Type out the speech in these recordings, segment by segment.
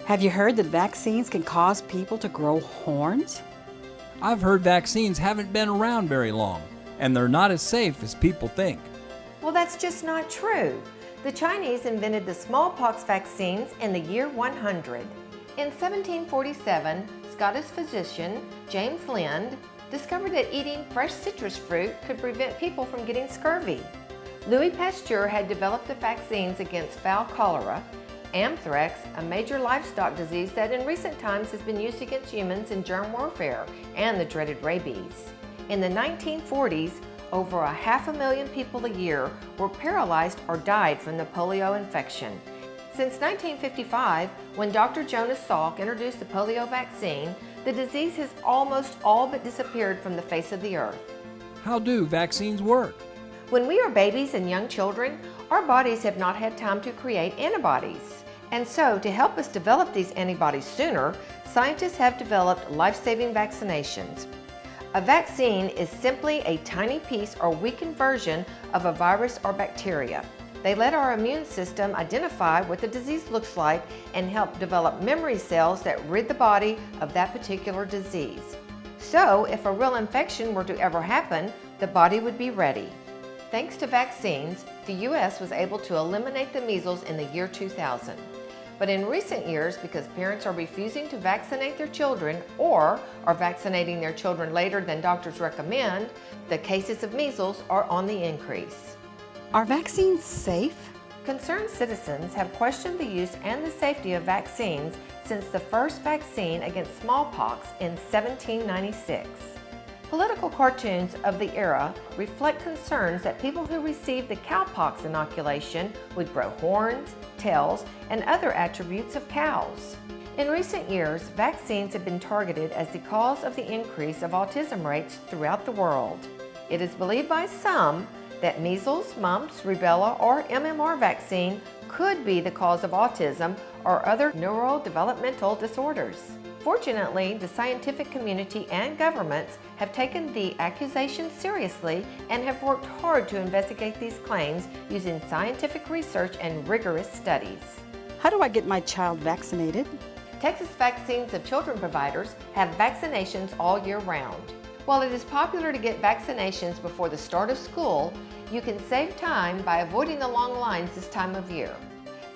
Have you heard that vaccines can cause people to grow horns? I've heard vaccines haven't been around very long, and they're not as safe as people think. Well, that's just not true. The Chinese invented the smallpox vaccines in the year 100. In 1747, Scottish physician James Lind discovered that eating fresh citrus fruit could prevent people from getting scurvy. Louis Pasteur had developed the vaccines against fowl cholera, anthrax, a major livestock disease that in recent times has been used against humans in germ warfare, and the dreaded rabies. In the 1940s, over 500,000 people a year were paralyzed or died from the polio infection. Since 1955, when Dr. Jonas Salk introduced the polio vaccine, the disease has almost all but disappeared from the face of the earth. How do vaccines work? When we are babies and young children, our bodies have not had time to create antibodies. And so, to help us develop these antibodies sooner, scientists have developed life-saving vaccinations. A vaccine is simply a tiny piece or weakened version of a virus or bacteria. They let our immune system identify what the disease looks like and help develop memory cells that rid the body of that particular disease. So, if a real infection were to ever happen, the body would be ready. Thanks to vaccines, the U.S. was able to eliminate the measles in the year 2000. But in recent years, because parents are refusing to vaccinate their children or are vaccinating their children later than doctors recommend, the cases of measles are on the increase. Are vaccines safe? Concerned citizens have questioned the use and the safety of vaccines since the first vaccine against smallpox in 1796. Political cartoons of the era reflect concerns that people who received the cowpox inoculation would grow horns, tails, and other attributes of cows. In recent years, vaccines have been targeted as the cause of the increase of autism rates throughout the world. It is believed by some that measles, mumps, rubella, or MMR vaccine could be the cause of autism or other neurodevelopmental disorders. Fortunately, the scientific community and governments have taken the accusations seriously and have worked hard to investigate these claims using scientific research and rigorous studies. How do I get my child vaccinated? Texas Vaccines of Children providers have vaccinations all year round. While it is popular to get vaccinations before the start of school, you can save time by avoiding the long lines this time of year.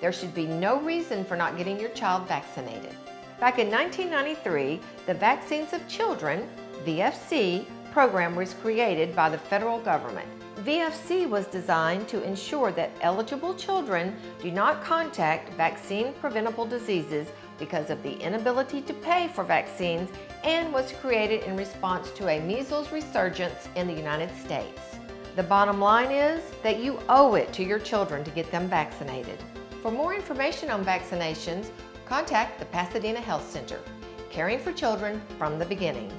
There should be no reason for not getting your child vaccinated. Back in 1993, the Vaccines of Children, VFC, program was created by the federal government. VFC was designed to ensure that eligible children do not contact vaccine-preventable diseases because of the inability to pay for vaccines, and was created in response to a measles resurgence in the United States. The bottom line is that you owe it to your children to get them vaccinated. For more information on vaccinations, contact the Pasadena Health Center, caring for children from the beginning.